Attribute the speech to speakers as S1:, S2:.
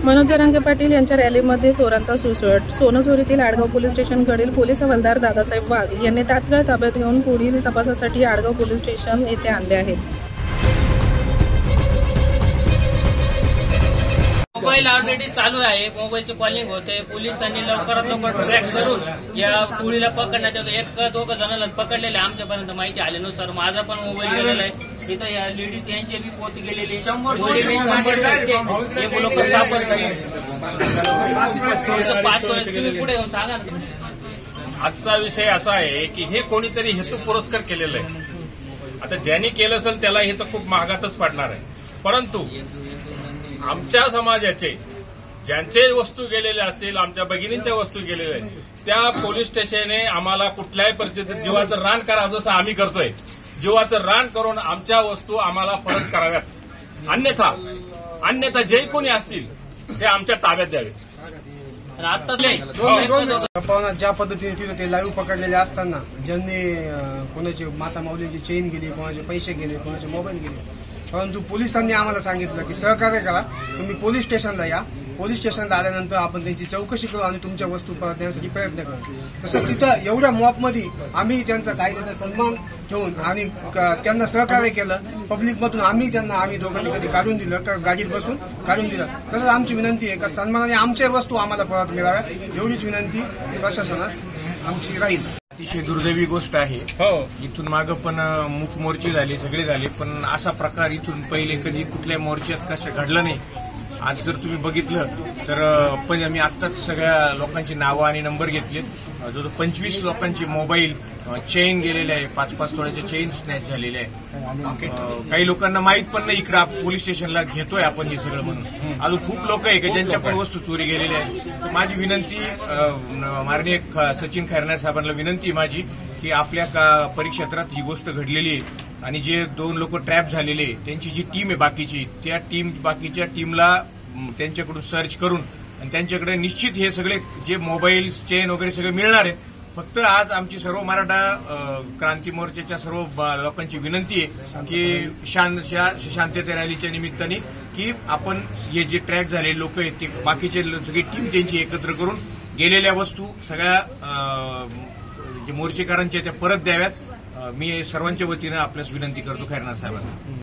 S1: मनोज जरांगे पाटील यांच्या रॅलीमध्ये चोरांचा सुळसुळाट। सोनं चोरीतील आडगाव पोलीस स्टेशनकडील पोलीस हवालदार दादासाहेब वाघ यांनी तात्काळ ताब्यात घेऊन पुढील तपासासाठी आडगाव पोलीस स्टेशन येथे आणले आहेत।
S2: मोबाईल ऑलरेडी चालू आहे, मोबाईलचे कॉलिंग होते। पोलिसांनी लवकरात लवकर ट्रॅक करून या टोळीला पकडण्यात येतो। एक दोघ जणांना पकडलेले आमच्यापर्यंत माहिती आल्यानुसार। माझा पण मोबाईल गेलेला आहे। तिथं या लेडीज यांची बी पोत गेलेली 100% हे लोक सापडतात। तुम्ही पुढे येऊन सांगा ना।
S3: आजचा विषय असा आहे की हे कोणीतरी हेतू पुरस्कार केलेलं आहे। आता ज्यांनी केलं असेल त्याला हे तर खूप महागातच पडणार आहे, परंतु आमच्या समाजाचे ज्यांचे वस्तू गेलेले असतील, आमच्या भगिनींच्या वस्तू गेलेल्या आहेत, त्या पोलीस स्टेशनने आम्हाला कुठल्याही परिस्थितीत जीवाचं रान करावं जसं आम्ही करतोय। जीवाचं रान करून आमच्या वस्तू आम्हाला परत कराव्यात, अन्यथा जे कोणी असतील ते आमच्या ताब्यात द्यावेत।
S4: ज्या पद्धतीने तिथे ते लाईव्ह पकडलेले असताना ज्यांनी कोणाची माता माऊलींची चेन गेली, कोणाचे पैसे गेले, कोणाचे मोबाईल गेले, परंतु पोलिसांनी आम्हाला सांगितलं की सहकार्य करा, तुम्ही पोलीस स्टेशनला या। पोलीस स्टेशनला आल्यानंतर आपण त्यांची चौकशी करू आणि तुमच्या वस्तू परत देण्यासाठी प्रयत्न करू। तसं तिथं एवढ्या मॉपमध्ये आम्ही त्यांचा कायद्याचा सन्मान घेऊन आणि त्यांना सहकार्य केलं। पब्लिकमधून आम्ही दोघांनी कधी काढून दिलं तर गाडीत बसून काढून दिलं। तसंच आमची विनंती आहे का सन्मानाने आमच्या वस्तू आम्हाला परत मिळाव्या, एवढीच विनंती प्रशासनास आमची राहील।
S5: अतिशय दुर्दैवी गोष्ट आहे। इथून मागं पण मूक मोर्चे झाले, सगळे झाले, पण असा प्रकार इथून पहिले कधी कुठल्या मोर्चात कसं घडलं नाही। आज जर तुम्ही बघितलं तर पण आम्ही आत्ताच सगळ्या लोकांची नावं आणि नंबर घेतले। जवळ 25 लोकांची मोबाईल, चेन गेलेले आहे, 5-5 तोळ्याचे चेन स्नॅच झालेले आहे। काही लोकांना माहित पण नाही इकडं पोलीस स्टेशनला घेतोय आपण हे सगळं म्हणून। अजून खूप लोक आहे की ज्यांच्या पण वस्तू चोरी गेलेल्या आहेत। तर माझी विनंती माननीय सचिन खैरनार साहेबांना विनंती माझी की आपल्या परिक्षेत्रात ही गोष्ट घडलेली आहे आणि जे 2 लोक ट्रॅप झालेले त्यांची जी टीम आहे बाकीची, त्या बाकीच्या टीमला त्यांच्याकडून सर्च करून आणि त्यांच्याकडे निश्चित हे सगळे जे मोबाईल, चेन वगैरे सगळे मिळणार आहे। फक्त आज आमची सर्व मराठा क्रांती मोर्चाच्या सर्व लोकांची विनंती आहे की शांतता रॅलीच्या निमित्ताने की आपण हे जे ट्रॅक झालेले लोक आहेत ते बाकीचे सगळी टीम त्यांची एकत्र करून गेलेल्या वस्तू सगळ्या जे मोर्चेकरांच्या त्या परत द्याव्यात। मी सर्वांच्या वतीनं आपल्यास विनंती करतो खैरनार साहेबांना।